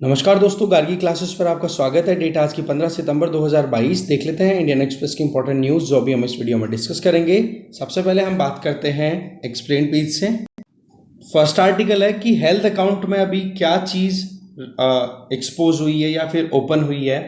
नमस्कार दोस्तों, गार्गी क्लासेस पर आपका स्वागत है। डेट आज की 15 सितंबर 2022। देख लेते हैं इंडियन एक्सप्रेस की इंपॉर्टेंट न्यूज़ जो अभी हम इस वीडियो में डिस्कस करेंगे। सबसे पहले हम बात करते हैं एक्सप्लेन पेज से। फर्स्ट आर्टिकल है कि हेल्थ अकाउंट में अभी क्या चीज़ एक्सपोज हुई है या फिर ओपन हुई है।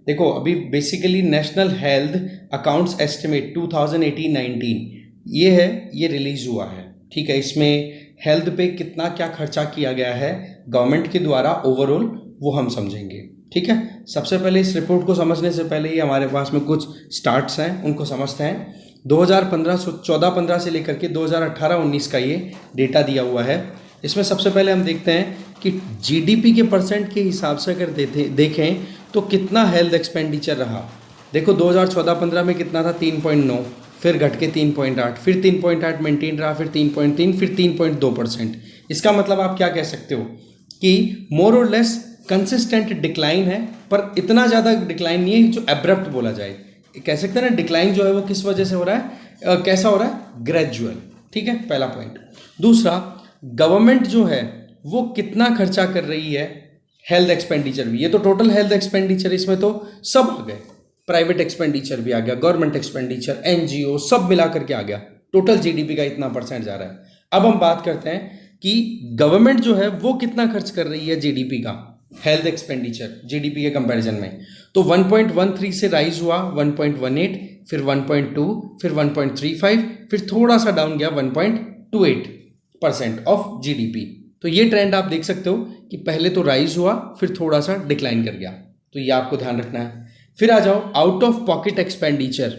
देखो, अभी basically national health accounts estimate 2018-19 ये रिलीज हुआ है। ठीक है, इसमें हेल्थ पे कितना क्या खर्चा किया गया है गवर्नमेंट के द्वारा ओवरऑल, वो हम समझेंगे। ठीक है, सबसे पहले इस रिपोर्ट को समझने से पहले ही हमारे पास में कुछ स्टार्ट्स हैं, उनको समझते हैं। 2014-15 से लेकर के 2018-19 का ये डेटा दिया हुआ है। इसमें सबसे पहले हम देखते हैं कि जीडीपी के परसेंट के हिसाब से अगर देखें तो कितना हेल्थ एक्सपेंडिचर रहा। देखो, 2014-15 में कितना था, 3.9, फिर घट के 3.8, फिर 3.8 मेंटेन रहा, फिर 3.3, फिर 3.2%। इसका मतलब आप क्या कह सकते हो कि मोर और लेस कंसिस्टेंट डिक्लाइन है, पर इतना ज़्यादा डिक्लाइन नहीं है जो एब्रप्ट बोला जाए। कह सकते हैं ना, डिक्लाइन जो है वो किस वजह से हो रहा है, कैसा हो रहा है, ग्रेजुअल। ठीक है, पहला पॉइंट। दूसरा, गवर्नमेंट जो है वो कितना खर्चा कर रही है हेल्थ एक्सपेंडिचर भी। ये तो टोटल हेल्थ एक्सपेंडिचर, इसमें तो सब आ गए, प्राइवेट एक्सपेंडिचर भी आ गया, गवर्नमेंट एक्सपेंडिचर, एनजीओ, सब मिला करके आ गया। टोटल जीडीपी का इतना परसेंट जा रहा है। अब हम बात करते हैं कि गवर्नमेंट जो है वो कितना खर्च कर रही है जीडीपी का, हेल्थ एक्सपेंडिचर जीडीपी के कंपैरिजन में। तो 1.13 से राइज हुआ 1.18, फिर 1.2, फिर 1.35, फिर थोड़ा सा डाउन गया 1.28% ऑफ जीडीपी। तो ये ट्रेंड आप देख सकते हो कि पहले तो राइज हुआ, फिर थोड़ा सा डिक्लाइन कर गया। तो ये आपको ध्यान रखना है। फिर आ जाओ आउट ऑफ पॉकेट एक्सपेंडिचर,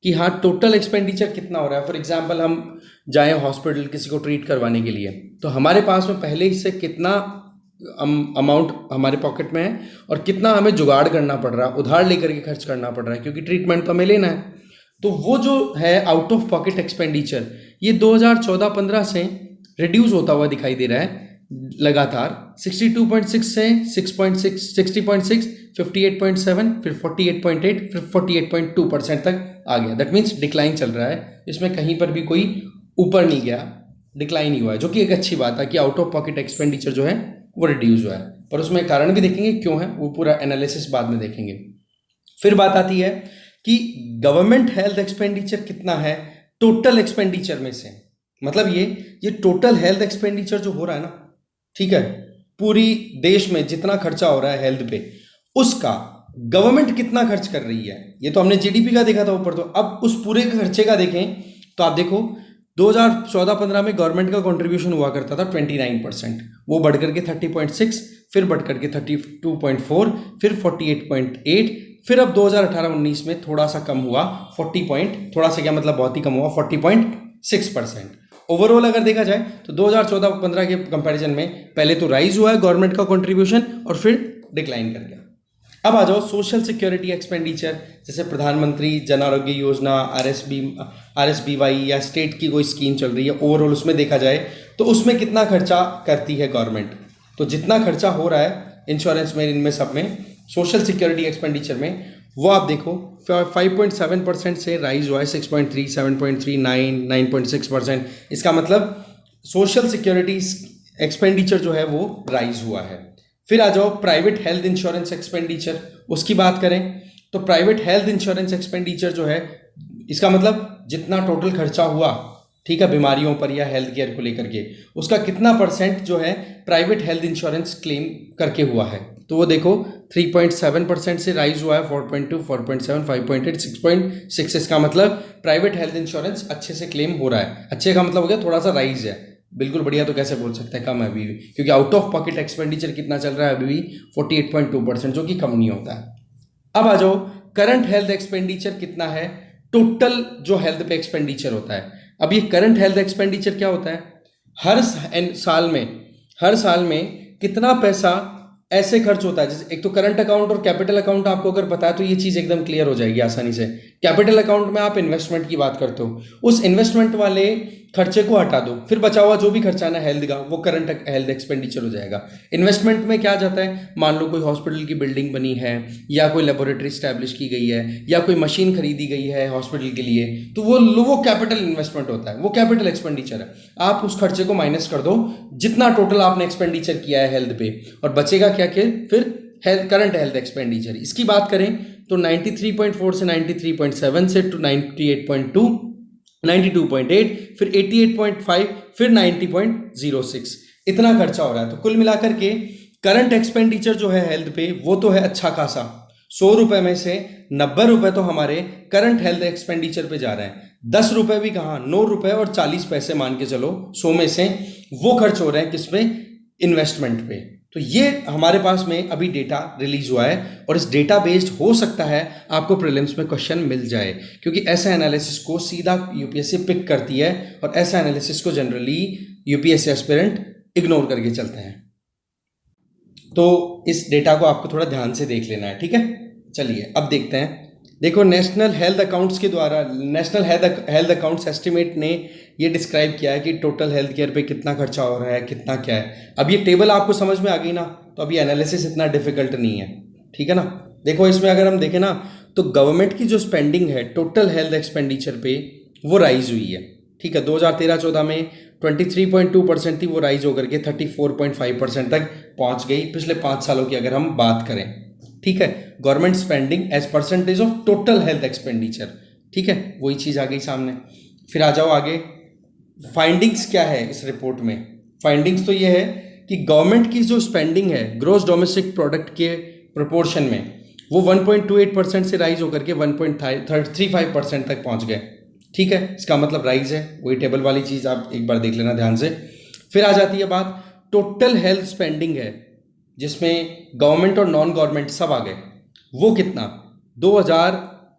कि हाँ टोटल एक्सपेंडिचर कितना हो रहा है। फॉर एग्जांपल, हम जाएं हॉस्पिटल किसी को ट्रीट करवाने के लिए, तो हमारे पास में पहले ही से कितना अमाउंट हमारे पॉकेट में है और कितना हमें जुगाड़ करना पड़ रहा है, उधार लेकर के खर्च करना पड़ रहा है, क्योंकि ट्रीटमेंट तो हमें लेना है। तो वो जो है आउट ऑफ पॉकेट एक्सपेंडिचर, ये 2014-15 से रिड्यूस होता हुआ दिखाई दे रहा है लगातार। 62.6 से 6.6, 60.6, 58.7, फिर 48.8, फिर 48.2% तक आ गया। दैट मीन्स डिक्लाइन चल रहा है, इसमें कहीं पर भी कोई ऊपर नहीं गया, डिक्लाइन ही हुआ है, जो कि एक अच्छी बात है कि आउट ऑफ पॉकेट एक्सपेंडिचर जो है वो रिड्यूस हुआ है। पर उसमें कारण भी देखेंगे क्यों है, वो पूरा एनालिसिस बाद में देखेंगे। फिर बात आती है कि गवर्नमेंट हेल्थ एक्सपेंडिचर कितना है टोटल एक्सपेंडिचर में से। मतलब ये टोटल हेल्थ एक्सपेंडिचर जो हो रहा है ना, ठीक है, पूरी देश में जितना खर्चा हो रहा है हेल्थ पे, उसका गवर्नमेंट कितना खर्च कर रही है। ये तो हमने जीडीपी का देखा था ऊपर, तो अब उस पूरे खर्चे का देखें तो आप देखो 2014-15 में गवर्नमेंट का कंट्रीब्यूशन हुआ करता था 29%, वो बढ़ करके 30.6, फिर बढ़ करके 32.4, फिर 48.8, फिर अब 2018-19 में थोड़ा सा कम हुआ थोड़ा सा क्या मतलब बहुत ही कम हुआ 40.6%। ओवरऑल अगर देखा जाए तो 2014-15 के कंपैरिजन में पहले तो राइज हुआ है गवर्नमेंट का कंट्रीब्यूशन और फिर डिक्लाइन कर गया। अब आ जाओ सोशल सिक्योरिटी एक्सपेंडिचर, जैसे प्रधानमंत्री जन आरोग्य योजना, आरएसबीवाई या स्टेट की कोई स्कीम चल रही है, ओवरऑल उसमें देखा जाए तो उसमें कितना खर्चा करती है गवर्नमेंट। तो जितना खर्चा हो रहा है इंश्योरेंस में, इनमें सब में, सोशल सिक्योरिटी एक्सपेंडिचर में, वो आप देखो 5.7% से राइज हुआ है 6.3, 7.3, 9, 9.6%। इसका मतलब सोशल सिक्योरिटी एक्सपेंडिचर जो है वो राइज हुआ है। फिर आ जाओ प्राइवेट हेल्थ इंश्योरेंस एक्सपेंडिचर, उसकी बात करें तो प्राइवेट हेल्थ इंश्योरेंस एक्सपेंडिचर जो है, इसका मतलब जितना टोटल खर्चा हुआ, ठीक है, बीमारियों पर या हेल्थ केयर को लेकर के, उसका कितना परसेंट जो है प्राइवेट हेल्थ इंश्योरेंस क्लेम करके हुआ है। तो वो देखो 3.7% से राइज हुआ है 4.2, 4.7, 5.8, 6.6। इसका मतलब प्राइवेट हेल्थ इंश्योरेंस अच्छे से क्लेम हो रहा है। अच्छे का मतलब हो गया थोड़ा सा राइज है, बिल्कुल बढ़िया तो कैसे बोल सकते हैं, कम है अभी भी, क्योंकि आउट ऑफ पॉकेट एक्सपेंडिचर कितना चल रहा है अभी भी 48.2%, जो कि कम नहीं होता है। अब आ जाओ करंट हेल्थ एक्सपेंडिचर कितना है टोटल जो हेल्थ पे एक्सपेंडिचर होता है। अब ये करंट हेल्थ एक्सपेंडिचर क्या होता है, हर साल में कितना पैसा ऐसे खर्च होता है। जैसे एक तो करंट अकाउंट और कैपिटल अकाउंट आपको अगर पता है तो ये चीज़ एकदम क्लियर हो जाएगी आसानी से। कैपिटल अकाउंट में आप इन्वेस्टमेंट की बात करते हो, उस इन्वेस्टमेंट वाले खर्चे को हटा दो, फिर बचा हुआ जो भी खर्चा है ना हेल्थ का, वो करंट हेल्थ एक्सपेंडिचर हो जाएगा। इन्वेस्टमेंट में क्या जाता है, मान लो कोई हॉस्पिटल की बिल्डिंग बनी है, या कोई लेबोरेटरी स्टैब्लिश की गई है, या कोई मशीन खरीदी गई है हॉस्पिटल के लिए, तो वो कैपिटल इन्वेस्टमेंट होता है, वो कैपिटल एक्सपेंडिचर है। आप उस खर्चे को माइनस कर दो जितना टोटल आपने एक्सपेंडिचर किया है हेल्थ पे, और बचेगा क्या कि फिर हेल्थ करंट हेल्थ एक्सपेंडिचर। इसकी बात करें तो 93.4 से 93.7 से टू 98.2, 92.8, फिर 88.5, फिर 90.06, इतना खर्चा हो रहा है। तो कुल मिलाकर के करंट एक्सपेंडिचर जो है हेल्थ पे वो तो है अच्छा खासा। 100 रुपए में से 90 रुपए तो हमारे करंट हेल्थ एक्सपेंडिचर पे जा रहे हैं। 10 रुपए भी कहाँ, 9 रुपए और 40 पैसे मान के चलो 100 में से वो खर्च हो रहे हैं किस पे, इन्वेस्टमेंट पे। तो ये हमारे पास में अभी डेटा रिलीज हुआ है, और इस डेटा बेस्ड हो सकता है आपको प्रीलिम्स में क्वेश्चन मिल जाए, क्योंकि ऐसा एनालिसिस को सीधा यूपीएससी पिक करती है, और ऐसा एनालिसिस को जनरली यूपीएससी एस्पिरेंट इग्नोर करके चलते हैं। तो इस डेटा को आपको थोड़ा ध्यान से देख लेना है, ठीक है। चलिए अब देखते हैं। देखो, नेशनल हेल्थ अकाउंट्स के द्वारा, नेशनल हेल्थ अकाउंट्स एस्टिमेट ने ये डिस्क्राइब किया है कि टोटल हेल्थ केयर पे कितना खर्चा हो रहा है, कितना क्या है। अब ये टेबल आपको समझ में आ गई ना, तो अभी एनालिसिस इतना डिफिकल्ट नहीं है, ठीक है ना। देखो, इसमें अगर हम देखें ना, तो गवर्नमेंट की जो स्पेंडिंग है टोटल हेल्थ एक्सपेंडिचर पे, वो राइज हुई है, ठीक है। 2013-14 में 23.2% थी, वो राइज होकर के 34.5% तक पहुंच गई पिछले 5 सालों की अगर हम बात करें, ठीक है। Government spending as percentage of total health expenditure, ठीक है, वही चीज़ आ गई सामने। फिर आ जाओ आगे, फाइंडिंग्स क्या है इस रिपोर्ट में। फाइंडिंग्स तो ये है कि गवर्नमेंट की जो स्पेंडिंग है ग्रॉस डोमेस्टिक प्रोडक्ट के प्रोपोर्शन में, वो 1.28% से राइज होकर के 1.35% तक पहुंच गए, ठीक है। इसका मतलब राइज है, वही टेबल वाली चीज़ आप एक बार देख लेना ध्यान से। फिर आ जाती है बात टोटल हेल्थ स्पेंडिंग है, जिसमें गवर्नमेंट और नॉन गवर्नमेंट सब आ गए, वो कितना 2000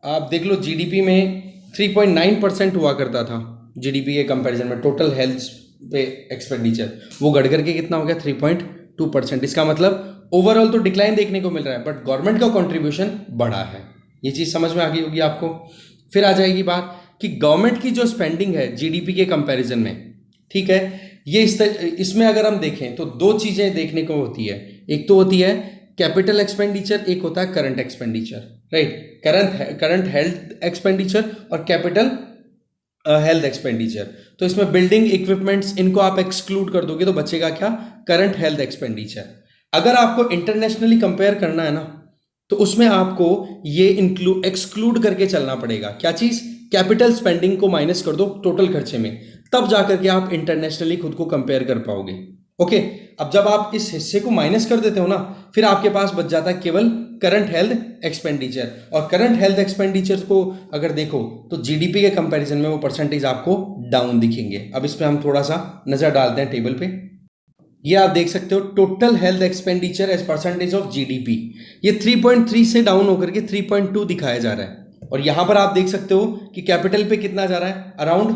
आप देख लो, जीडीपी में 3.9% हुआ करता था, जीडीपी के कंपैरिजन में टोटल हेल्थ पे एक्सपेंडिचर, वो घट करके कितना हो गया 3.2%। इसका मतलब ओवरऑल तो डिक्लाइन देखने को मिल रहा है, बट गवर्नमेंट का कंट्रीब्यूशन बढ़ा है। ये चीज़ समझ में आ गई होगी आपको। फिर आ जाएगी बात कि गवर्नमेंट की जो स्पेंडिंग है जीडीपी के कंपैरिजन में, ठीक है, ये इसमें अगर हम देखें तो दो चीज़ें देखने को होती है। एक तो होती है कैपिटल एक्सपेंडिचर, एक होता है current expenditure, right. Current health expenditure और कैपिटल हेल्थ एक्सपेंडिचर। तो इसमें बिल्डिंग इक्विपमेंट्स, इनको आप एक्सक्लूड कर दोगे तो बचेगा क्या, करंट हेल्थ एक्सपेंडिचर। अगर आपको इंटरनेशनली कंपेयर करना है ना, तो उसमें आपको ये एक्सक्लूड करके चलना पड़ेगा। क्या चीज़, कैपिटल स्पेंडिंग को माइनस कर दो टोटल खर्चे में, तब जाकर के आप इंटरनेशनली खुद को कंपेयर कर पाओगे। ओके, अब जब आप इस हिस्से को माइनस कर देते हो ना, फिर आपके पास बच जाता है केवल करंट हेल्थ एक्सपेंडिचर। और करंट हेल्थ एक्सपेंडिचर को अगर देखो तो जीडीपी के कंपैरिजन में वो परसेंटेज आपको डाउन दिखेंगे। अब इस पर हम थोड़ा सा नजर डालते हैं टेबल पे। ये आप देख सकते हो total health expenditure as percentage of GDP, ये 3.3 से डाउन होकर के 3.2 दिखाया जा रहा है। और यहां पर आप देख सकते हो कि कैपिटल पे कितना जा रहा है, अराउंड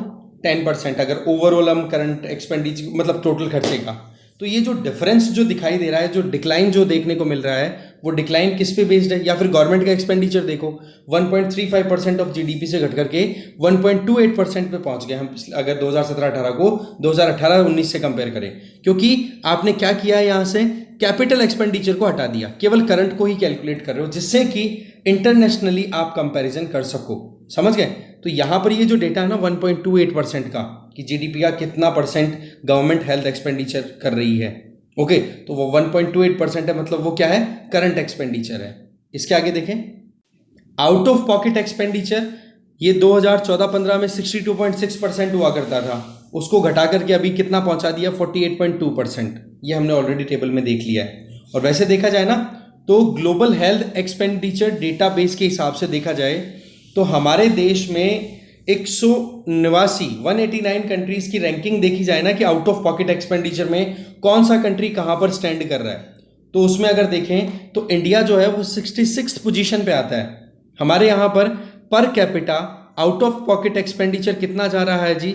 10%, अगर ओवरऑल हम करंट एक्सपेंडिचर मतलब टोटल खर्चे का। तो ये जो डिफरेंस जो दिखाई दे रहा है, जो डिक्लाइन जो देखने को मिल रहा है, वो डिक्लाइन किस पे बेस्ड है। या फिर गवर्नमेंट का एक्सपेंडिचर देखो 1.35% ऑफ जीडीपी से घट करके 1.28% पे पहुंच गए हम, अगर 2017-18 को 2018-19 से कंपेयर करें। क्योंकि आपने क्या किया है, यहाँ से कैपिटल एक्सपेंडिचर को हटा दिया, केवल करंट को ही कैलकुलेट कर रहे हो, जिससे कि इंटरनेशनली आप कंपैरिजन कर सको। समझ गए। तो यहाँ पर ये जो डेटा है ना 1.28% का, कि जीडीपी का कितना परसेंट गवर्नमेंट हेल्थ एक्सपेंडिचर कर रही है, ओके, तो वो 1.28% है, मतलब वो क्या है, करंट एक्सपेंडिचर है। इसके आगे देखें, आउट ऑफ पॉकेट एक्सपेंडिचर, ये 2014-15 में 62.6% हुआ करता था, उसको घटा करके अभी कितना पहुंचा दिया, 48.2%। ये हमने ऑलरेडी टेबल में देख लिया है। और वैसे देखा जाए ना, तो ग्लोबल हेल्थ एक्सपेंडिचर डेटाबेस के हिसाब से देखा जाए तो हमारे देश में 189 कंट्रीज की रैंकिंग देखी जाए ना, कि आउट ऑफ पॉकेट एक्सपेंडिचर में कौन सा कंट्री कहां पर स्टैंड कर रहा है, तो उसमें अगर देखें तो इंडिया जो है वो 66th पोजीशन पे आता है। हमारे यहां per capita out of pocket expenditure कितना जा रहा है जी,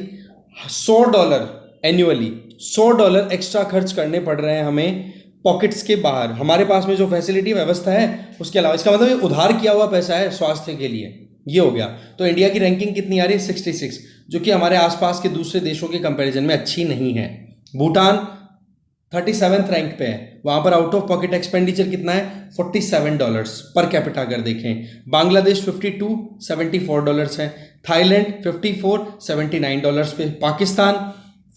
$100 एनुअली। $100 एक्स्ट्रा खर्च करने पड़ रहे हैं हमें पॉकेट्स के बाहर, हमारे पास में जो फैसिलिटी व्यवस्था है उसके अलावा। इसका मतलब ये उधार किया हुआ पैसा है स्वास्थ्य के लिए, ये हो गया। तो इंडिया की रैंकिंग कितनी आ रही है? 66, जो कि हमारे आसपास के दूसरे देशों के कंपैरिजन में अच्छी नहीं है। भूटान 37th रैंक पे है, वहाँ पर आउट ऑफ पॉकेट एक्सपेंडिचर कितना है? $47 पर कैपिटा अगर देखें। बांग्लादेश 52, $74 है। थाईलैंड 54, $79 पे। पाकिस्तान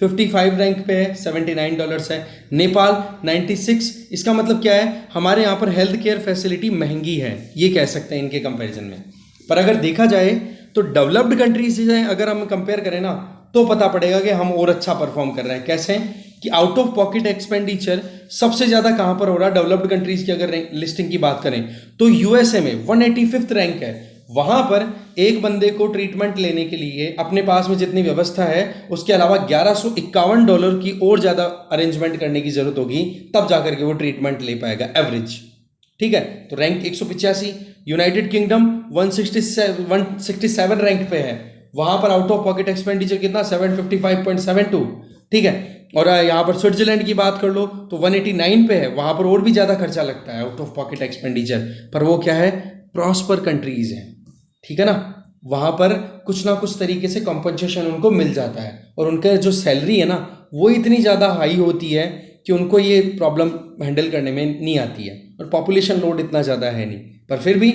55 रैंक पे है, $79 है। नेपाल 96। इसका मतलब क्या है? हमारे यहाँ पर हेल्थ केयर फैसिलिटी महंगी है, ये कह सकते हैं इनके कंपैरिजन में। पर अगर देखा जाए तो डेवलप्ड कंट्रीज से अगर हम कंपेयर करें ना, तो पता पड़ेगा कि हम और अच्छा परफॉर्म कर रहे हैं। कैसे? कि आउट ऑफ पॉकेट एक्सपेंडिचर सबसे ज्यादा कहां पर हो रहा है डेवलप्ड कंट्रीज की अगर लिस्टिंग की बात करें तो यूएसए में 185th रैंक है। वहां पर एक बंदे को ट्रीटमेंट लेने के लिए अपने पास में जितनी व्यवस्था है उसके अलावा $1151 की और ज्यादा अरेंजमेंट करने की जरूरत होगी, तब जाकर के वो ट्रीटमेंट ले पाएगा एवरेज। ठीक है, तो रैंक 185। यूनाइटेड किंगडम 167 रैंक पे है, वहां पर आउट ऑफ पॉकेट एक्सपेंडिचर कितना? 755.72। ठीक है, और यहाँ पर स्विट्जरलैंड की बात कर लो तो 189 पे है, वहां पर और भी ज्यादा खर्चा लगता है आउट ऑफ पॉकेट एक्सपेंडिचर। पर वो क्या है? प्रॉस्पर कंट्रीज है, ठीक है ना, वहां पर कुछ ना कुछ तरीके से कॉम्पनसेशन उनको मिल जाता है, और उनका जो सैलरी है ना वो इतनी ज़्यादा हाई होती है कि उनको ये प्रॉब्लम हैंडल करने में नहीं आती है, और पॉपुलेशन लोड इतना ज़्यादा है नहीं। पर फिर भी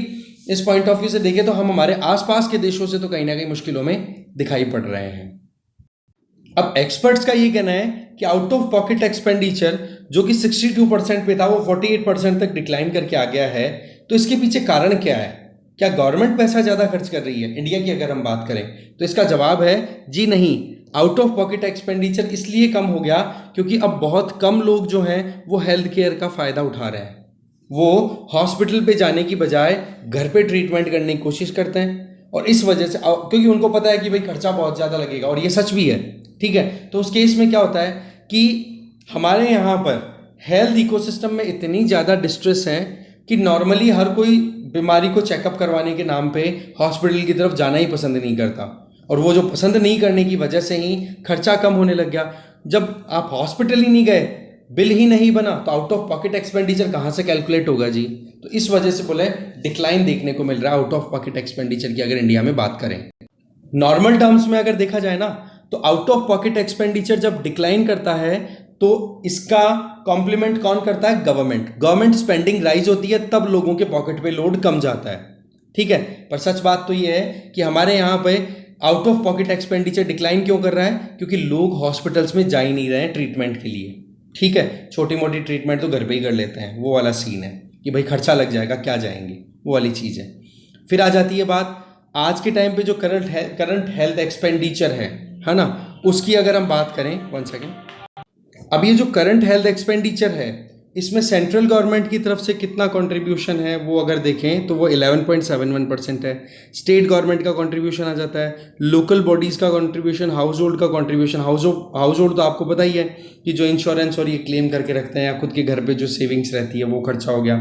इस पॉइंट ऑफ व्यू से देखें तो हम हमारे आसपास के देशों से तो कहीं ना कहीं मुश्किलों में दिखाई पड़ रहे हैं। अब एक्सपर्ट्स का ये कहना है कि आउट ऑफ पॉकेट एक्सपेंडिचर जो कि 62% पे था वो 48% तक डिक्लाइन करके आ गया है। तो इसके पीछे कारण क्या है? क्या गवर्नमेंट पैसा ज़्यादा खर्च कर रही है? इंडिया की अगर हम बात करें तो इसका जवाब है जी नहीं। आउट ऑफ पॉकेट एक्सपेंडिचर इसलिए कम हो गया क्योंकि अब बहुत कम लोग जो हैं वो हेल्थ केयर का फ़ायदा उठा रहे हैं। वो हॉस्पिटल पे जाने की बजाय घर पे ट्रीटमेंट करने की कोशिश करते हैं, और इस वजह से क्योंकि उनको पता है कि भाई खर्चा बहुत ज़्यादा लगेगा, और ये सच भी है। ठीक है, तो उस केस में क्या होता है कि हमारे यहाँ पर हेल्थ इकोसिस्टम में इतनी ज़्यादा डिस्ट्रेस है कि नॉर्मली हर कोई बीमारी को चेकअप करवाने के नाम पे हॉस्पिटल की तरफ जाना ही पसंद नहीं करता, और वो जो पसंद नहीं करने की वजह से ही खर्चा कम होने लग गया। जब आप हॉस्पिटल ही नहीं गए, बिल ही नहीं बना, तो आउट ऑफ पॉकेट एक्सपेंडिचर कहाँ से कैलकुलेट होगा जी? तो इस वजह से बोले डिक्लाइन देखने को मिल रहा है आउट ऑफ पॉकेट एक्सपेंडिचर की अगर इंडिया में बात करें। नॉर्मल टर्म्स में अगर देखा जाए ना तो आउट ऑफ पॉकेट एक्सपेंडिचर जब डिक्लाइन करता है तो इसका कॉम्प्लीमेंट कौन करता है? गवर्नमेंट स्पेंडिंग राइज होती है तब लोगों के पॉकेट पे लोड कम जाता है। ठीक है, पर सच बात तो ये है कि हमारे यहाँ पे out of pocket expenditure decline क्यों कर रहा है? क्योंकि लोग हॉस्पिटल्स में जा ही नहीं रहे हैं ट्रीटमेंट के लिए। ठीक है, छोटी मोटी ट्रीटमेंट तो घर पे ही कर लेते हैं, वो वाला सीन है कि भाई खर्चा लग जाएगा, क्या जाएंगे, वो वाली चीज़ है। फिर आ जाती है बात आज के टाइम पे जो करंट हेल्थ एक्सपेंडिचर है ना, उसकी अगर हम बात करें, 1 सेकेंड। अब ये जो करंट हेल्थ एक्सपेंडिचर है इसमें सेंट्रल गवर्नमेंट की तरफ से कितना कंट्रीब्यूशन है वो अगर देखें तो वो 11.71% है। स्टेट गवर्नमेंट का कंट्रीब्यूशन आ जाता है, लोकल बॉडीज़ का कंट्रीब्यूशन, हाउस होल्ड का कंट्रीब्यूशन। हाउस होल्ड तो आपको पता ही है कि जो इंश्योरेंस और ये क्लेम करके रखते हैं या खुद के घर पे जो सेविंग्स रहती है वो खर्चा हो गया।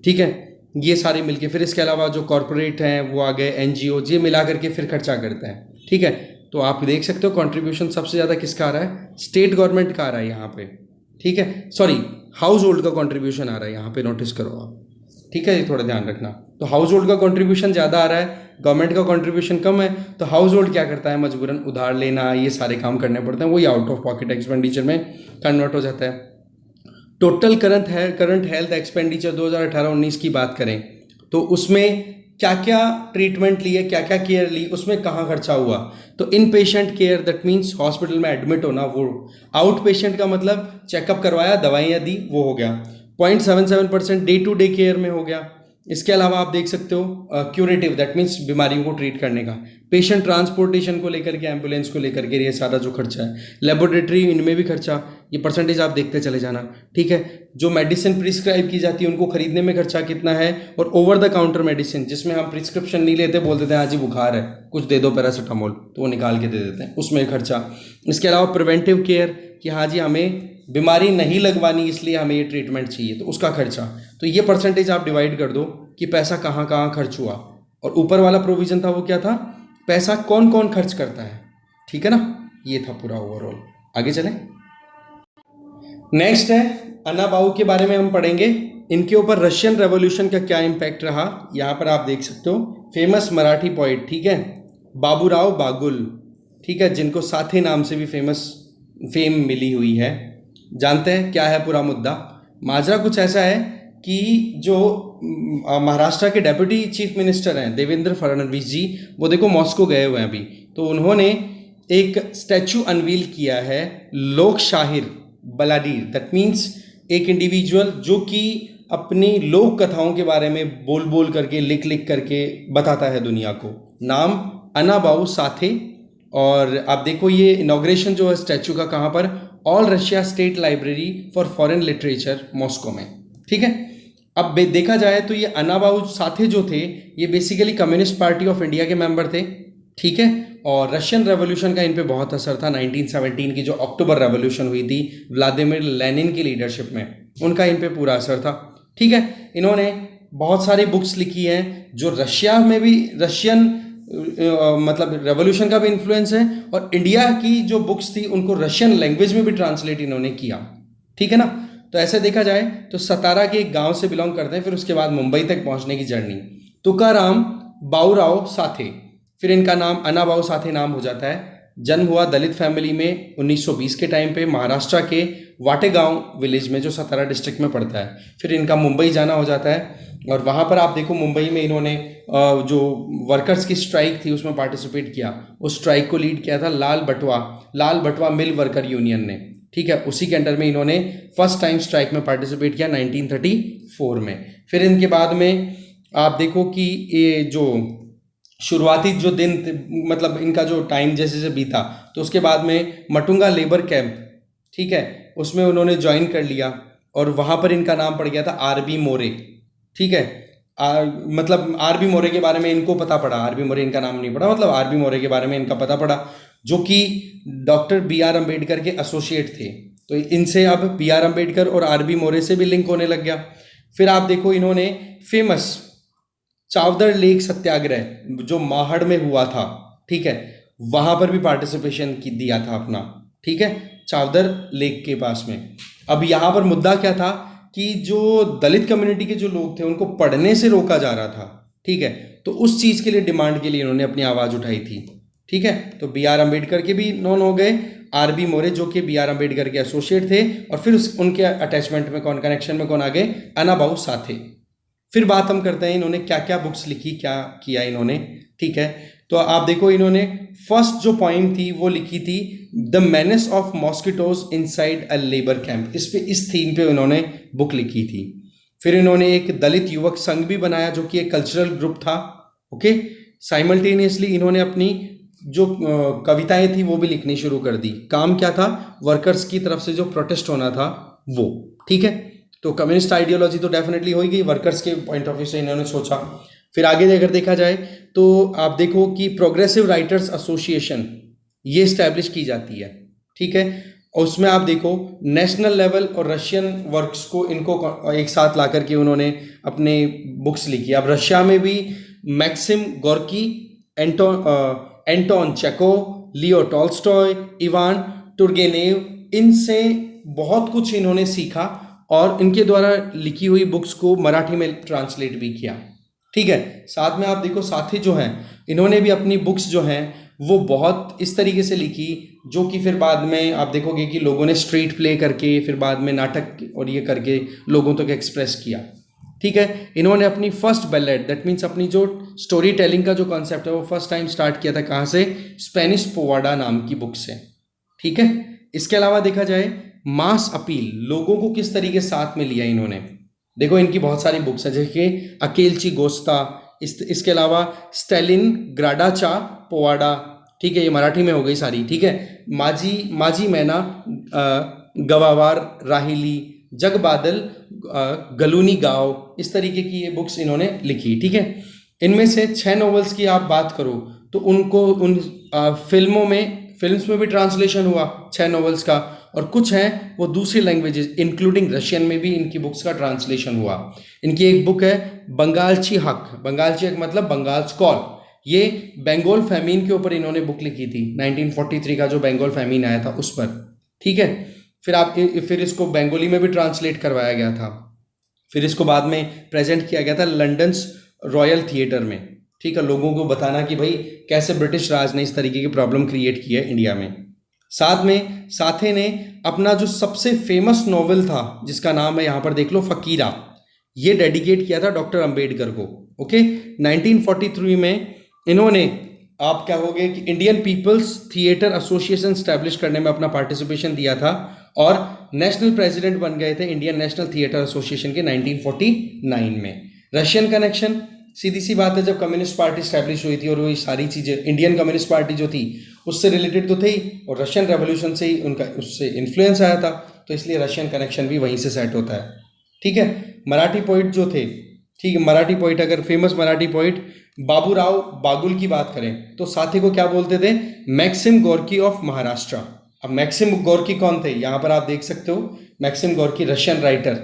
ठीक है, ये सारे मिलके, फिर इसके अलावा जो कॉरपोरेट हैं वो आ गए, NGO, ये मिला करके फिर खर्चा करते हैं। ठीक है, तो आप देख सकते हो कंट्रीब्यूशन सबसे ज़्यादा किसका आ रहा है? स्टेट गवर्नमेंट का आ रहा है यहाँ पे। ठीक है, सॉरी, हाउस होल्ड का कंट्रीब्यूशन आ रहा है यहाँ पे, नोटिस करो आप। ठीक है, ये थोड़ा ध्यान रखना। तो हाउस होल्ड का कंट्रीब्यूशन ज़्यादा आ रहा है, गवर्नमेंट का कंट्रीब्यूशन कम है, तो हाउस होल्ड क्या करता है? मजबूरन उधार लेना, ये सारे काम करने पड़ते हैं, वही आउट ऑफ पॉकेट एक्सपेंडिचर में कन्वर्ट हो जाता है। टोटल करंट हेल्थ एक्सपेंडिचर 2018-19 की बात करें तो उसमें क्या क्या ट्रीटमेंट लिए, क्या क्या केयर ली, उसमें कहाँ खर्चा हुआ? तो in patient care, that means hospital में एडमिट होना, वो। आउट पेशेंट का मतलब चेकअप करवाया, दवाइयाँ दी, वो हो गया। 0.77% डे टू डे केयर में हो गया। इसके अलावा आप देख सकते हो क्यूरेटिव, दैट मीन्स बीमारियों को ट्रीट करने का। पेशेंट ट्रांसपोर्टेशन को लेकर के, एम्बुलेंस को लेकर के, ये सारा जो खर्चा है। लेबोरेटरी, इनमें भी खर्चा, ये परसेंटेज आप देखते चले जाना। ठीक है, जो मेडिसिन प्रिस्क्राइब की जाती है उनको खरीदने में खर्चा कितना है, और ओवर द काउंटर मेडिसिन जिसमें हम प्रिस्क्रिप्शन नहीं लेते, बोल देते हैं हाँ जी बुखार है, कुछ दे दो पैरासीटामोल, तो वो निकाल के दे देते हैं, उसमें खर्चा। इसके अलावा प्रिवेंटिव केयर कि हाँ जी हमें बीमारी नहीं लगवानी इसलिए हमें ये ट्रीटमेंट चाहिए, तो उसका खर्चा। तो ये परसेंटेज आप डिवाइड कर दो कि पैसा कहाँ कहाँ खर्च हुआ, और ऊपर वाला प्रोविजन था वो क्या था? पैसा कौन कौन खर्च करता है। ठीक है ना, ये था पूरा ओवरऑल। आगे चलें। नेक्स्ट है अन्ना बाऊ के बारे में हम पढ़ेंगे। इनके ऊपर रशियन रेवोल्यूशन का क्या इम्पैक्ट रहा, यहाँ पर आप देख सकते हो। फेमस मराठी पोइट, ठीक है, बाबूराव बागुल, ठीक है, जिनको साथे नाम से भी फेम मिली हुई है। जानते हैं क्या है पूरा मुद्दा? माजरा कुछ ऐसा है कि जो महाराष्ट्र के डेप्यूटी चीफ मिनिस्टर हैं देवेंद्र फडणवीस जी, वो देखो मॉस्को गए हुए हैं अभी, तो उन्होंने एक स्टैचू अनवील किया है, लोक शाहिर बलाडीर, दैट मीन्स एक इंडिविजुअल जो कि अपनी लोक कथाओं के बारे में बोल बोल करके लिख लिख करके बताता है दुनिया को। नाम अनाबाऊ साथे। और आप देखो ये इनॉग्रेशन जो है स्टैचू का कहाँ पर, all Russia state library for foreign literature Moscow में, ठीक है। अब देखा जाए तो ये अनाबाऊ साथे जो थे ये basically communist party of India के मेंबर थे, ठीक है। और रशियन रेवोल्यूशन का इन पे बहुत असर था। 1917 की जो अक्टूबर रेवोल्यूशन हुई थी व्लादिमीर लेनिन की लीडरशिप में, उनका इन पे पूरा असर था, ठीक है। इन्होंने बहुत सारी बुक्स लिखी हैं जो रशिया में भी रशियन मतलब रेवोल्यूशन का भी इन्फ्लुएंस है, और इंडिया की जो बुक्स थी उनको रशियन लैंग्वेज में भी ट्रांसलेट इन्होंने किया, ठीक है ना। तो ऐसे देखा जाए तो सतारा के एक गांव से बिलोंग करते हैं, फिर उसके बाद मुंबई तक पहुंचने की जर्नी। तुकाराम बाऊराव साथे, फिर इनका नाम अनाबाऊ साथे नाम हो जाता है। जन्म हुआ दलित फैमिली में 1920 के टाइम पे महाराष्ट्र के वाटेगांव विलेज में जो सतारा डिस्ट्रिक्ट में पड़ता है। फिर इनका मुंबई जाना हो जाता है, और वहाँ पर आप देखो मुंबई में इन्होंने जो वर्कर्स की स्ट्राइक थी उसमें पार्टिसिपेट किया। उस स्ट्राइक को लीड किया था लाल बटवा मिल वर्कर यूनियन ने, ठीक है। उसी के अंडर में इन्होंने फर्स्ट टाइम स्ट्राइक में पार्टिसिपेट किया 1934 में। फिर इनके बाद में आप देखो कि ये जो शुरुआती जो दिन मतलब इनका जो टाइम जैसे जैसे बीता, तो उसके बाद में मटुंगा लेबर कैंप, ठीक है, उसमें उन्होंने ज्वाइन कर लिया, और वहाँ पर इनका नाम पड़ गया था आरबी मोरे, ठीक है। मतलब आरबी मोरे के बारे में इनको पता पड़ा, आरबी मोरे इनका नाम नहीं पड़ा, मतलब आरबी मोरे के बारे में इनका पता पड़ा, जो कि डॉक्टर बी आर अम्बेडकर के एसोसिएट थे। तो इनसे अब बी आर अम्बेडकर और आरबी मोरे से भी लिंक होने लग गया। फिर आप देखो इन्होंने फेमस चावदर लेक सत्याग्रह जो माहड़ में हुआ था, ठीक है, वहां पर भी पार्टिसिपेशन दिया था अपना, ठीक है, चावदर लेक के पास में। अब यहाँ पर मुद्दा क्या था कि जो दलित कम्युनिटी के जो लोग थे उनको पढ़ने से रोका जा रहा था, ठीक है। तो उस चीज़ के लिए डिमांड के लिए इन्होंने अपनी आवाज़ उठाई थी, ठीक है। तो बी आर अम्बेडकर के भी नॉन हो गए, आर बी मोरे जो कि बी आर अम्बेडकर के एसोसिएट थे, और फिर उनके अटैचमेंट में कौन, कनेक्शन में कौन आ गए, अनाबाऊ साथे। फिर बात हम करते हैं इन्होंने क्या क्या बुक्स लिखी, क्या किया इन्होंने, ठीक है। तो आप देखो इन्होंने फर्स्ट जो पॉइंट थी वो लिखी थी the menace of mosquitoes inside a labour camp, इस थीम पे इन्होंने बुक लिखी थी। फिर इन्होंने एक दलित युवक संघ भी बनाया जो कि एक कल्चरल ग्रुप था, ओके। साइमल्टेनियसली इन्होंने अपनी जो कविताएं थी वो भी लिखनी शुरू कर दी। काम क्या था, वर्कर्स की तरफ से जो प्रोटेस्ट होना था वो, ठीक है। तो कम्युनिस्ट आइडियोलॉजी तो डेफिनेटली हो ही गई, वर्कर्स के पॉइंट ऑफ व्यू से इन्होंने सोचा। फिर आगे अगर देखा जाए तो आप देखो कि प्रोग्रेसिव राइटर्स एसोसिएशन ये स्टैब्लिश की जाती है, ठीक है। और उसमें आप देखो नेशनल लेवल और रशियन वर्क्स को इनको एक साथ ला करके उन्होंने अपने बुक्स लिखी। अब रशिया में भी Maxim Gorky, Anton Chekhov, Leo Tolstoy, Ivan Turgenev, इनसे बहुत कुछ इन्होंने सीखा और इनके द्वारा लिखी हुई बुक्स को मराठी में ट्रांसलेट भी किया, ठीक है। साथ में आप देखो साथी जो हैं इन्होंने भी अपनी बुक्स जो हैं वो बहुत इस तरीके से लिखी जो कि फिर बाद में आप देखोगे कि लोगों ने स्ट्रीट प्ले करके फिर बाद में नाटक और ये करके लोगों तक एक्सप्रेस किया, ठीक है। इन्होंने अपनी फर्स्ट बैलेट, दैट मीन्स अपनी जो स्टोरी टेलिंग का जो कॉन्सेप्ट है वो फर्स्ट टाइम स्टार्ट किया था कहाँ से, स्पेनिश पोवाडा नाम की बुक से, ठीक है। इसके अलावा देखा जाए मास अपील, लोगों को किस तरीके साथ में लिया इन्होंने, देखो इनकी बहुत सारी बुक्स हैं जैसे कि अकेलची गोस्ता, इसके अलावा स्टेलिन ग्राडाचा पोवाडा, ठीक है, ये मराठी में हो गई सारी, ठीक है। माजी मैना गवावार राहिली, जग बादल गलूनी गाँव, इस तरीके की ये बुक्स इन्होंने लिखी, ठीक है। इनमें से 6 नॉवेल्स की आप बात करो तो उनको उन फिल्म्स में भी ट्रांसलेशन हुआ 6 नॉवेल्स का, और कुछ हैं वो दूसरी लैंग्वेजेस इंक्लूडिंग रशियन में भी इनकी बुक्स का ट्रांसलेशन हुआ। इनकी एक बुक है बंगालची हक मतलब बंगाल्स कॉल, ये बंगाल फैमिन के ऊपर इन्होंने बुक लिखी थी, 1943 का जो बंगाल फैमिन आया था उस पर, ठीक है। फिर इसको बंगाली में भी ट्रांसलेट करवाया गया था। फिर इसको बाद में प्रेजेंट किया गया था लंदन रॉयल थिएटर में, ठीक है, लोगों को बताना कि भाई कैसे ब्रिटिश राज ने इस तरीके की प्रॉब्लम क्रिएट की है इंडिया में। साथ में साथे ने अपना जो सबसे फेमस नॉवेल था जिसका नाम है यहाँ पर देख लो फकीरा, ये डेडिकेट किया था डॉक्टर अंबेडकर को। ओके, 1943 में इन्होंने, आप क्या कहोगे कि Indian people's theatre association establish करने में अपना पार्टिसिपेशन दिया था और नेशनल प्रेसिडेंट बन गए थे इंडियन नेशनल थिएटर एसोसिएशन के 1949 में। रशियन कनेक्शन, सीधी सी बात है, जब कम्युनिस्ट पार्टी स्टैब्लिश हुई थी और वो सारी चीज़ें, इंडियन कम्युनिस्ट पार्टी जो थी उससे रिलेटेड तो थी और रशियन रेवोल्यूशन से ही उनका उससे इन्फ्लुएंस आया था, तो इसलिए रशियन कनेक्शन भी वहीं से सेट होता है। ठीक है, मराठी पोइट जो थे, ठीक है, मराठी पोइट, अगर फेमस मराठी पोइट बाबूराव बागुल की बात करें तो साथी को क्या बोलते थे, मैक्सिम गोर्की ऑफ महाराष्ट्र। अब मैक्सिम गोर्की कौन थे, यहाँ पर आप देख सकते हो, मैक्सिम गोर्की रशियन राइटर।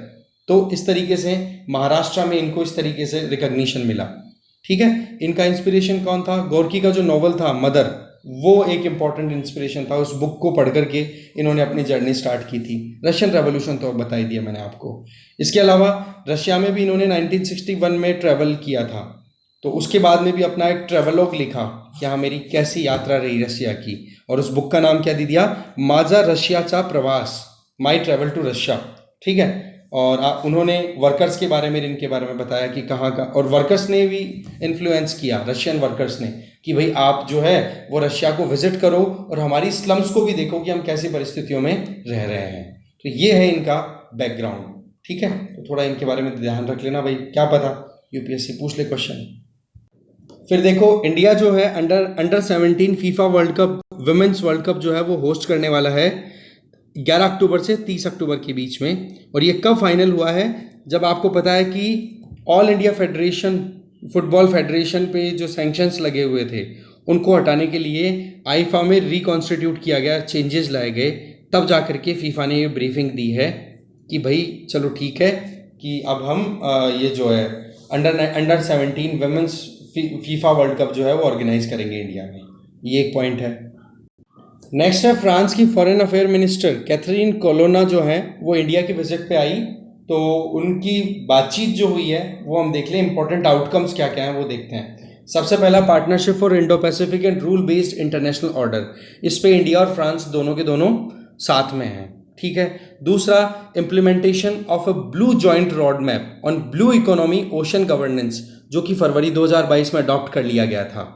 तो इस तरीके से महाराष्ट्र में इनको इस तरीके से रिकॉग्निशन मिला। ठीक है, इनका इंस्पिरेशन कौन था, गोर्की का जो नॉवल था मदर, वो एक इंपॉर्टेंट इंस्पिरेशन था। उस बुक को पढ़ करके इन्होंने अपनी जर्नी स्टार्ट की थी। रशियन रेवोल्यूशन तो बता ही दिया मैंने आपको। इसके अलावा रशिया में भी इन्होंने 1961 में ट्रैवल किया था, तो उसके बाद में भी अपना एक ट्रैवलॉग लिखा कि हाँ मेरी कैसी यात्रा रही रशिया की, और उस बुक का नाम क्या दे दिया, माझा रशियाचा प्रवास, माई ट्रैवल टू रशिया। ठीक है, और उन्होंने वर्कर्स के बारे में, इनके बारे में बताया कि कहाँ का, और वर्कर्स ने भी इन्फ्लुएंस किया, रशियन वर्कर्स ने, कि भाई आप जो है वो रशिया को विजिट करो और हमारी स्लम्स को भी देखो कि हम कैसी परिस्थितियों में रह रहे हैं। तो ये है इनका बैकग्राउंड। ठीक है, तो थोड़ा इनके बारे में ध्यान रख लेना भाई, क्या पता यूपीएससी पूछ ले क्वेश्चन। फिर देखो इंडिया जो है under 17 FIFA world cup, women's world cup जो है वो होस्ट करने वाला है 11 अक्टूबर से 30 अक्टूबर के बीच में। और ये कब फाइनल हुआ है, जब आपको पता है कि all India federation, football federation पे जो सैंक्शंस लगे हुए थे उनको हटाने के लिए आईफा में रिकॉन्स्टिट्यूट किया गया, चेंजेस लाए गए, तब जा कर के फीफा ने ये ब्रीफिंग दी है कि भाई चलो ठीक है कि अब हम ये जो है under 17 women's FIFA world cup जो है वो ऑर्गेनाइज करेंगे इंडिया में। ये एक पॉइंट है। नेक्स्ट है फ्रांस की फॉरेन अफेयर मिनिस्टर कैथरीन कोलोना जो है वो इंडिया की विजिट पे आई, तो उनकी बातचीत जो हुई है वो हम देख लें, इंपॉर्टेंट आउटकम्स क्या क्या हैं वो देखते हैं। सबसे पहला, partnership for Indo Pacific and rule based international order, इस पे इंडिया और फ्रांस दोनों के दोनों साथ में हैं। ठीक है। दूसरा, implementation of a blue joint road map on blue economy ocean governance, जो कि फरवरी 2022 में अडॉप्ट कर लिया गया था।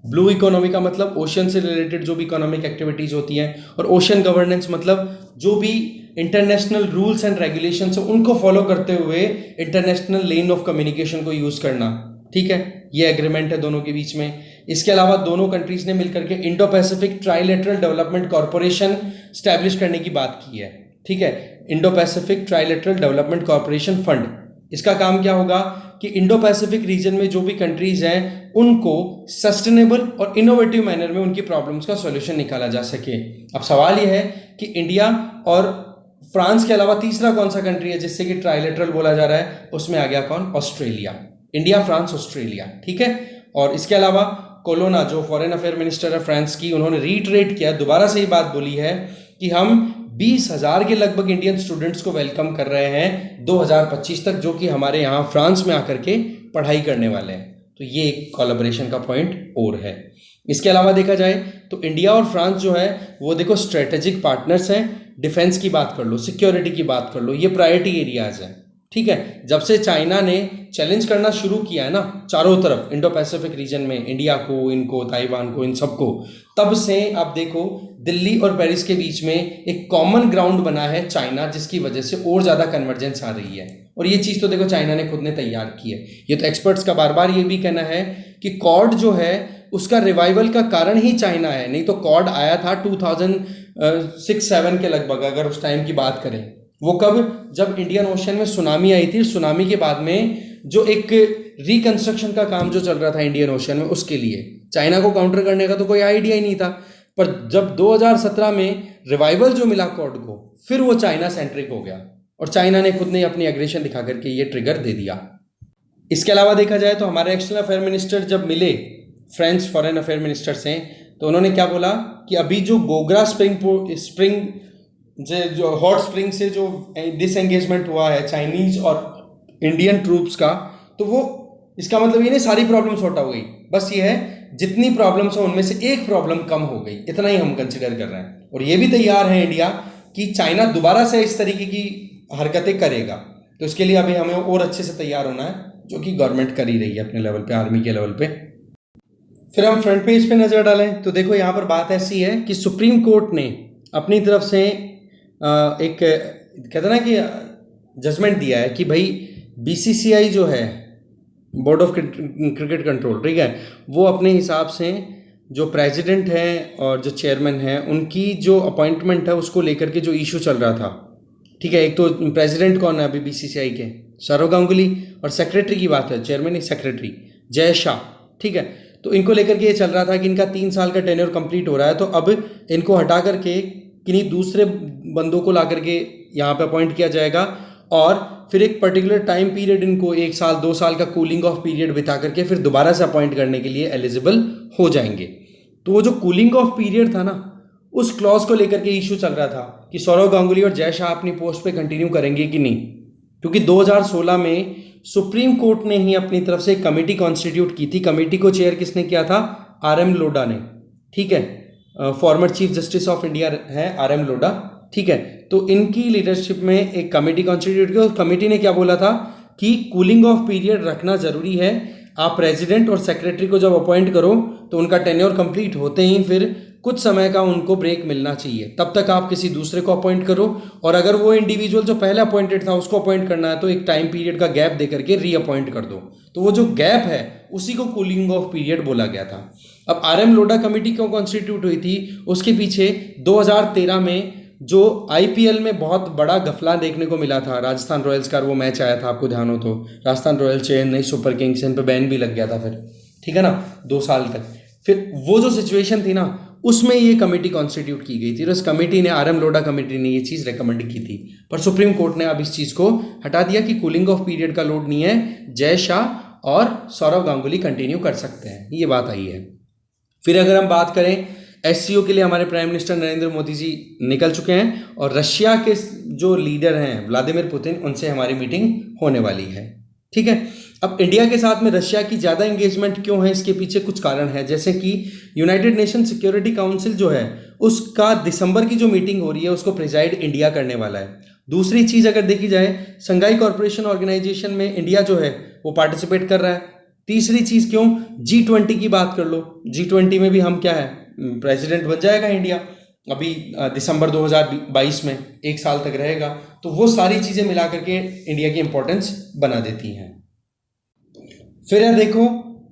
ब्लू इकोनॉमी का मतलब ओशन से रिलेटेड जो भी इकोनॉमिक एक्टिविटीज होती हैं, और ओशन गवर्नेंस मतलब जो भी इंटरनेशनल रूल्स एंड रेगुलेशंस है उनको फॉलो करते हुए इंटरनेशनल लेन ऑफ कम्युनिकेशन को यूज करना। ठीक है, ये एग्रीमेंट है दोनों के बीच में। इसके अलावा दोनों कंट्रीज ने मिलकर के Indo Pacific trilateral development corporation establish करने की बात की है। ठीक है, Indo Pacific trilateral development corporation fund, इसका काम क्या होगा कि इंडो पैसिफिक रीजन में जो भी कंट्रीज हैं उनको सस्टेनेबल और इनोवेटिव मैनर में उनकी प्रॉब्लम्स का सॉल्यूशन निकाला जा सके। अब सवाल यह है कि इंडिया और फ्रांस के अलावा तीसरा कौन सा कंट्री है जिससे कि ट्राइलेटरल बोला जा रहा है, उसमें आ गया कौन, ऑस्ट्रेलिया। India, France, Australia. ठीक है, और इसके अलावा कोलोना जो फॉरेन अफेयर मिनिस्टर है फ्रांस की, उन्होंने रीटरेट किया, दोबारा से ये बात बोली है कि हम 20,000 के लगभग इंडियन स्टूडेंट्स को वेलकम कर रहे हैं 2025 तक, जो कि हमारे यहाँ फ्रांस में आकर के पढ़ाई करने वाले हैं। तो ये एक कोलैबोरेशन का पॉइंट और है। इसके अलावा देखा जाए तो इंडिया और फ्रांस जो है वो देखो स्ट्रेटेजिक पार्टनर्स हैं। डिफेंस की बात कर लो, सिक्योरिटी की बात कर लो, ये प्रायोरिटी एरियाज हैं। ठीक है, जब से चाइना ने चैलेंज करना शुरू किया है ना चारों तरफ इंडो पैसिफिक रीजन में, इंडिया को, इनको, ताइवान को, इन सबको, तब से आप देखो दिल्ली और पेरिस के बीच में एक कॉमन ग्राउंड बना है चाइना, जिसकी वजह से और ज़्यादा कन्वर्जेंस आ रही है। और ये चीज़ तो देखो चाइना ने खुद ने तैयार की है। ये तो एक्सपर्ट्स का बार बार ये भी कहना है कि कॉड जो है उसका रिवाइवल का कारण ही चाइना है, नहीं तो कॉड आया था 2006-07 के लगभग, अगर उस टाइम की बात करें। वो कब, जब इंडियन ओशन में सुनामी आई थी, सुनामी के बाद में जो एक रिकंस्ट्रक्शन का काम जो चल रहा था इंडियन ओशन में, उसके लिए चाइना को काउंटर करने का तो कोई आइडिया ही नहीं था। पर जब 2017 में रिवाइवल जो मिला कॉड को, फिर वो चाइना सेंट्रिक हो गया और चाइना ने खुद ने अपनी एग्रेशन दिखा करके ये ट्रिगर दे दिया। इसके अलावा देखा जाए तो हमारे एक्सटर्नल अफेयर मिनिस्टर जब मिले फ्रेंच फॉरेन अफेयर मिनिस्टर से, तो उन्होंने क्या बोला कि अभी जो गोगरा स्प्रिंग जो हॉट स्प्रिंग से जो डिसएंगेजमेंट हुआ है चाइनीज और इंडियन ट्रूप्स का, तो वो इसका मतलब ये नहीं सारी प्रॉब्लम सॉर्ट हो गई, बस ये है जितनी प्रॉब्लम्स हो उनमें से एक प्रॉब्लम कम हो गई, इतना ही हम कंसिडर कर रहे हैं। और ये भी तैयार है इंडिया कि चाइना दोबारा से इस तरीके की हरकतें करेगा, तो इसके लिए अभी हमें और अच्छे से तैयार होना है, जो कि गवर्नमेंट कर ही रही है अपने लेवल पे, आर्मी के लेवल पे। फिर हम फ्रंट पेज पे नजर डालें तो देखो यहाँ पर बात ऐसी है कि सुप्रीम कोर्ट ने अपनी तरफ से एक कहते ना कि जजमेंट दिया है कि भाई बीसीसीआई जो है, बोर्ड ऑफ क्रिकेट कंट्रोल, ठीक है, वो अपने हिसाब से जो प्रेसिडेंट है और जो चेयरमैन है उनकी जो अपॉइंटमेंट है उसको लेकर के जो इशू चल रहा था, ठीक है, एक तो प्रेसिडेंट कौन है अभी बीसीसीआई के, सौरव गांगुली, और सेक्रेटरी की बात है, चेयरमैन नहीं सेक्रेटरी जय शाह, ठीक है। तो इनको लेकर के ये चल रहा था कि इनका 3 साल का टेन्योर कंप्लीट हो रहा है, तो अब इनको हटा करके किन्हीं दूसरे बंदों को ला करके यहाँ पे अपॉइंट किया जाएगा, और फिर एक पर्टिकुलर टाइम पीरियड इनको 1 साल 2 साल का कूलिंग ऑफ पीरियड बिता करके फिर दोबारा से अपॉइंट करने के लिए एलिजिबल हो जाएंगे। तो वो जो कूलिंग ऑफ पीरियड था ना, उस क्लॉज को लेकर के इशू चल रहा था कि सौरव गांगुली और जय शाह अपनी पोस्ट पे कंटिन्यू करेंगे कि नहीं, क्योंकि 2016 में सुप्रीम कोर्ट ने ही अपनी तरफ से एक कमेटी कॉन्स्टिट्यूट की थी। कमेटी को चेयर किसने किया था? RM लोढ़ा ने, ठीक है, former chief justice of India है RM लोढ़ा, ठीक है। तो इनकी लीडरशिप में एक कमेटी कॉन्स्टिट्यूट की, और कमेटी ने क्या बोला था कि कूलिंग ऑफ पीरियड रखना जरूरी है। आप प्रेसिडेंट और सेक्रेटरी को जब अपॉइंट करो तो उनका टेन्योर कंप्लीट होते ही फिर कुछ समय का उनको ब्रेक मिलना चाहिए, तब तक आप किसी दूसरे को अपॉइंट करो, और अगर वो इंडिविजुअल जो पहले अपॉइंटेड था उसको अपॉइंट करना है तो एक टाइम पीरियड का गैप दे करके रीअपॉइंट कर दो। तो वो जो गैप है उसी को कूलिंग ऑफ पीरियड बोला गया था। अब RM लोढ़ा कमेटी क्यों कॉन्स्टिट्यूट हुई थी? उसके पीछे 2013 में जो IPL में बहुत बड़ा गफला देखने को मिला था, राजस्थान रॉयल्स का वो मैच आया था, आपको ध्यान हो तो, Rajasthan Royals Chennai Super Kings, इन पे बैन भी लग गया था फिर, ठीक है ना, 2 साल तक। फिर वो जो सिचुएशन थी ना, उसमें ये कमेटी कॉन्स्टिट्यूट की गई थी, और इस कमेटी ने, RM लोढ़ा कमेटी ने ये चीज़ रेकमेंड की थी, पर सुप्रीम कोर्ट ने अब इस चीज़ को हटा दिया कि कूलिंग ऑफ पीरियड का लोड नहीं है, जय शाह और सौरव गांगुली कंटिन्यू कर सकते हैं, ये बात आई है। फिर अगर हम बात करें SCO के लिए, हमारे प्राइम मिनिस्टर नरेंद्र मोदी जी निकल चुके हैं, और रशिया के जो लीडर हैं व्लादिमीर पुतिन, उनसे हमारी मीटिंग होने वाली है, ठीक है। अब इंडिया के साथ में रशिया की ज़्यादा एंगेजमेंट क्यों है, इसके पीछे कुछ कारण है, जैसे कि यूनाइटेड नेशन सिक्योरिटी काउंसिल जो है उसका दिसंबर की जो मीटिंग हो रही है उसको प्रिजाइड इंडिया करने वाला है। दूसरी चीज़ अगर देखी जाए, संघाई कॉरपोरेशन ऑर्गेनाइजेशन में इंडिया जो है वो पार्टिसिपेट कर रहा है। तीसरी चीज़ क्यों, G20 की बात कर लो, G20 में भी हम क्या है, प्रेसिडेंट बन जाएगा इंडिया अभी दिसंबर 2022 में, 1 साल तक रहेगा। तो वो सारी चीज़ें मिला करके इंडिया की इंपॉर्टेंस बना देती हैं। फिर यार देखो,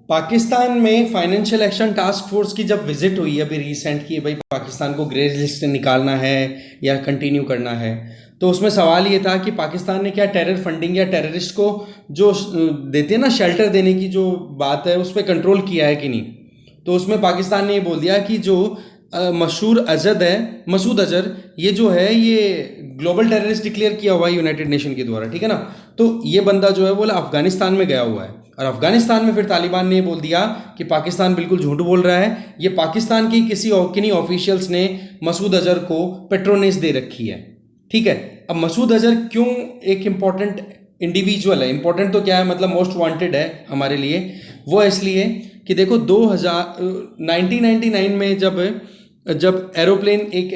पाकिस्तान में फाइनेंशियल एक्शन टास्क फोर्स की जब विजिट हुई अभी रिसेंट की, भाई पाकिस्तान को ग्रे लिस्ट से निकालना है या कंटिन्यू करना है, तो उसमें सवाल ये था कि पाकिस्तान ने क्या टेरर फंडिंग या टेररिस्ट को जो देते हैं ना शेल्टर देने की जो बात है, उस पर कंट्रोल किया है कि नहीं। तो उसमें पाकिस्तान ने ये बोल दिया कि जो मशहूर अजहर है, मसूद अजहर, ये जो है ये ग्लोबल टेररिस्ट डिक्लेयर किया हुआ है यूनाइटेड नेशन के द्वारा, ठीक है ना। तो ये बंदा जो है वो अफगानिस्तान में गया हुआ है, और अफगानिस्तान में फिर तालिबान ने बोल दिया कि पाकिस्तान बिल्कुल झूठ बोल रहा है, ये पाकिस्तान की किन्हीं ऑफिशियल्स ने मसूद अजहर को पेट्रोनेस दे रखी है, ठीक है। अब मसूद अजहर क्यों एक इंपॉर्टेंट इंडिविजुअल है, इंपॉर्टेंट तो क्या है, मतलब मोस्ट वांटेड है हमारे लिए, वो इसलिए कि देखो 1999 में जब एरोप्लेन, एक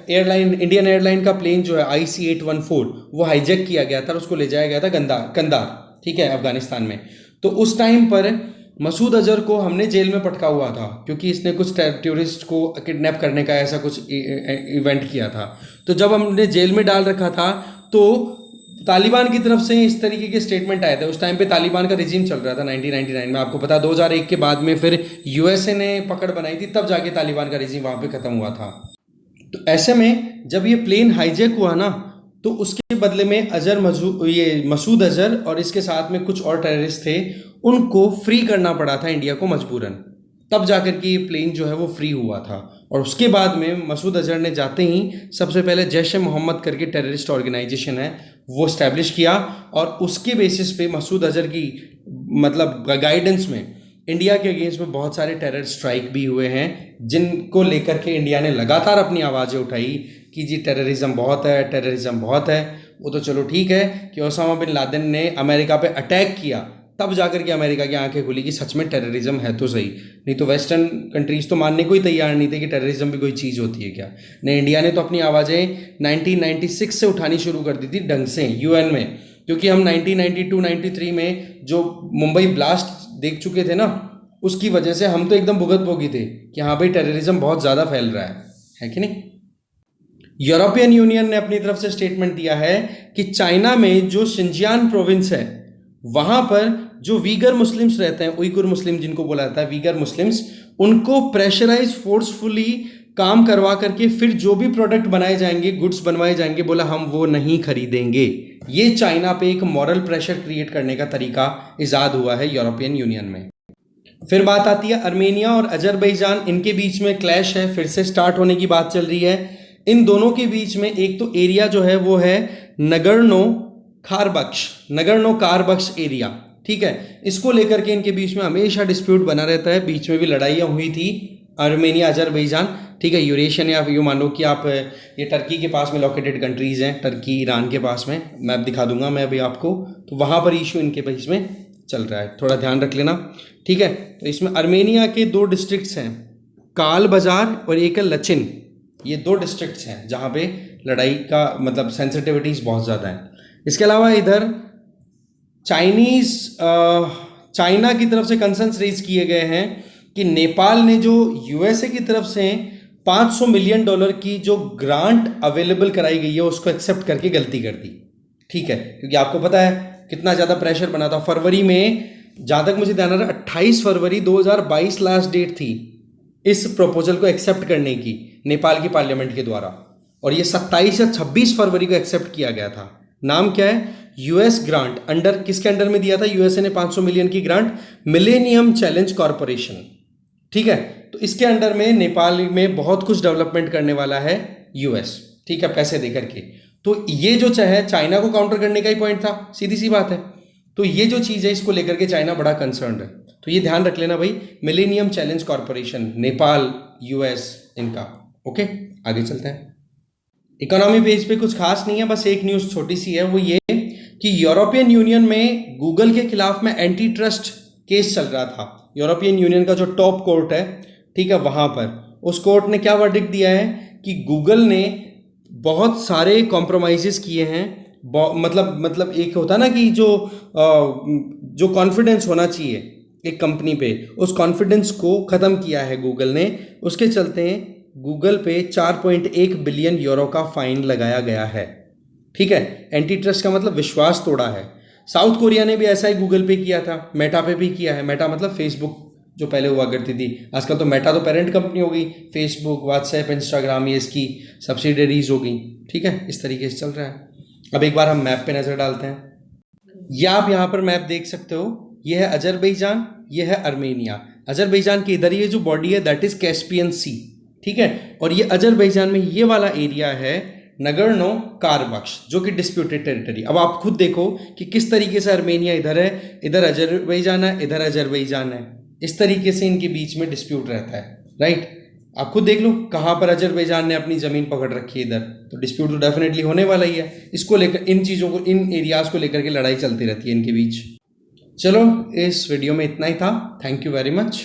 एयरलाइन, इंडियन एयरलाइन का प्लेन जो है IC-814 वो हाईजैक किया गया था, उसको ले जाया गया था कंधार, ठीक है, अफगानिस्तान में। तो उस टाइम पर मसूद अजहर को हमने जेल में पटका हुआ था, क्योंकि इसने कुछ टूरिस्ट को किडनैप करने का ऐसा कुछ इवेंट किया था। तो जब हमने जेल में डाल रखा था तो तालिबान की तरफ से इस तरीके के स्टेटमेंट आए थे। उस टाइम पे तालिबान का रिजीम चल रहा था 1999 में, आपको पता, 2001 के बाद में फिर USA ने पकड़ बनाई थी, तब जाके तालिबान का रिजीम वहाँ पे ख़त्म हुआ था। तो ऐसे में जब ये प्लेन हाईजैक हुआ ना, तो उसके बदले में मसूद अजहर और इसके साथ में कुछ और टेररिस्ट थे, उनको फ्री करना पड़ा था इंडिया को मजबूरन, तब जाकर के ये प्लेन जो है वो फ्री हुआ था। और उसके बाद में मसूद अजहर ने जाते ही सबसे पहले जैश-ए-मोहम्मद करके टेररिस्ट ऑर्गेनाइजेशन है वो इस्टेब्लिश किया, और उसके बेसिस पे मसूद अजहर की मतलब गाइडेंस में इंडिया के अगेंस्ट में बहुत सारे टेरर स्ट्राइक भी हुए हैं, जिनको लेकर के इंडिया ने लगातार अपनी आवाज़ें उठाई कि जी टेररिज्म बहुत है, टेररिज्म बहुत है। वो तो चलो ठीक है कि ओसामा बिन लादेन ने अमेरिका पे अटैक किया, तब जाकर के अमेरिका की आंखें खुली कि सच में टेररिज्म है तो सही, नहीं तो वेस्टर्न कंट्रीज तो मानने को ही तैयार नहीं थे कि टेररिज्म भी कोई चीज़ होती है क्या। नहीं, इंडिया ने तो अपनी आवाज़ें 1996 से उठानी शुरू कर दी थी ढंग से यूएन में, क्योंकि हम 1992-93 में जो मुंबई ब्लास्ट देख चुके थे ना, उसकी वजह से हम तो एकदम भुगत भोगी थे कि हाँ भाई टेररिज्म बहुत ज़्यादा फैल रहा है कि नहीं। यूरोपियन यूनियन ने अपनी तरफ से स्टेटमेंट दिया है कि चाइना में जो शिंजियान प्रोविंस है वहां पर जो वीगर मुस्लिम्स रहते हैं, उइगुर मुस्लिम जिनको बोला जाता है वीगर मुस्लिम्स, उनको प्रेशराइज फोर्सफुली काम करवा करके फिर जो भी प्रोडक्ट बनाए जाएंगे, गुड्स बनवाए जाएंगे, बोला हम वो नहीं खरीदेंगे। ये चाइना पे एक मॉरल प्रेशर क्रिएट करने का तरीका इजाद हुआ है यूरोपियन यूनियन में। फिर बात आती है अर्मेनिया और अजरबैजान, इनके बीच में क्लैश है, फिर से स्टार्ट होने की बात चल रही है। इन दोनों के बीच में एक तो एरिया जो है वो है नगर्नो कारबख्श एरिया, ठीक है। इसको लेकर के इनके बीच में हमेशा डिस्प्यूट बना रहता है, बीच में भी लड़ाइयाँ हुई थी अर्मेनिया अजरबैजान, ठीक है। यूरेशियन, या यूँ मान लो कि आप ये टर्की के पास में लोकेटेड कंट्रीज़ हैं, टर्की ईरान के पास में, मैप दिखा दूंगा मैं अभी आपको, तो वहाँ पर इशू इनके बीच में चल रहा है, थोड़ा ध्यान रख लेना, ठीक है। तो इसमें अर्मेनिया के 2 डिस्ट्रिक्ट्स हैं, काल बाजार और एक है लचिन, ये 2 डिस्ट्रिक्ट्स हैं जहाँ पे लड़ाई का मतलब सेंसिटिविटीज़ बहुत ज़्यादा है। इसके अलावा इधर चाइना की तरफ से कंसर्न्स रेज किए गए हैं कि नेपाल ने जो यूएसए की तरफ से $500 मिलियन की जो ग्रांट अवेलेबल कराई गई है उसको एक्सेप्ट करके गलती कर दी, ठीक है। क्योंकि आपको पता है कितना ज़्यादा प्रेशर बना था फरवरी में, जहाँ तक मुझे ध्यान आ रहा है 28 फरवरी 2022 लास्ट डेट थी इस प्रपोजल को एक्सेप्ट करने की नेपाल की पार्लियामेंट के द्वारा, और ये 27 या 26 फरवरी को एक्सेप्ट किया गया था। नाम क्या है? यूएस ग्रांट, अंडर किसके अंडर में दिया था यूएसए ने 500 मिलियन की ग्रांट? मिलेनियम चैलेंज कॉरपोरेशन, ठीक है। तो इसके अंडर में नेपाल में बहुत कुछ डेवलपमेंट करने वाला है यूएस, ठीक है, पैसे देकर के। तो ये जो चाहे चाइना को काउंटर करने का ही पॉइंट था, सीधी सी बात है। तो ये जो चीज़ है इसको लेकर के चाइना बड़ा कंसर्न है, तो ये ध्यान रख लेना भाई, millennium challenge corporation, Nepal, US, इनका। ओके, आगे चलते हैं। इकोनॉमी पेज पे कुछ खास नहीं है, बस एक न्यूज़ छोटी सी है, वो ये कि यूरोपियन यूनियन में गूगल के खिलाफ में एंटी ट्रस्ट केस चल रहा था। यूरोपियन यूनियन का जो टॉप कोर्ट है, ठीक है, वहाँ पर उस कोर्ट ने क्या वर्डिक्ट दिया है कि गूगल ने बहुत सारे कॉम्प्रोमाइज़ेस किए हैं, मतलब एक होता ना कि जो कॉन्फिडेंस होना चाहिए एक कंपनी पे, उस कॉन्फिडेंस को ख़त्म किया है गूगल ने। उसके चलते गूगल पे 4.1 बिलियन यूरो का फाइन लगाया गया है, ठीक है। एंटी ट्रस्ट का मतलब विश्वास तोड़ा है। साउथ कोरिया ने भी ऐसा ही गूगल पे किया था, मेटा पे भी किया है। मेटा मतलब फेसबुक जो पहले हुआ करती थी, आजकल तो मेटा तो पेरेंट कंपनी हो गई, फेसबुक, व्हाट्सएप, इंस्टाग्राम, ये इसकी सब्सिडरीज हो गई, ठीक है। इस तरीके से चल रहा है। अब एक बार हम मैप पे नज़र डालते हैं। या आप यहाँ पर मैप देख सकते हो, ये है अजरबैजान, ये है अर्मेनिया। अजरबैजान की इधर ये जो बॉडी है दैट इज कैस्पियन सी, ठीक है। और ये अजरबैजान में ये वाला एरिया है नगर्नो कारबख्श, जो कि डिस्प्यूटेड टेरिटरी। अब आप खुद देखो कि किस तरीके से अर्मेनिया इधर है, इधर अजरबैजान है, इधर अजरबैजान है, इस तरीके से इनके बीच में डिस्प्यूट रहता है, राइट। आप खुद देख लो कहाँ पर अजरबैजान ने अपनी ज़मीन पकड़ रखी है इधर, तो डिस्प्यूट तो डेफिनेटली होने वाला ही है। इसको लेकर, इन चीज़ों को, इन एरियाज़ को लेकर के लड़ाई चलती रहती है इनके बीच। चलो, इस वीडियो में इतना ही था। Thank you very much.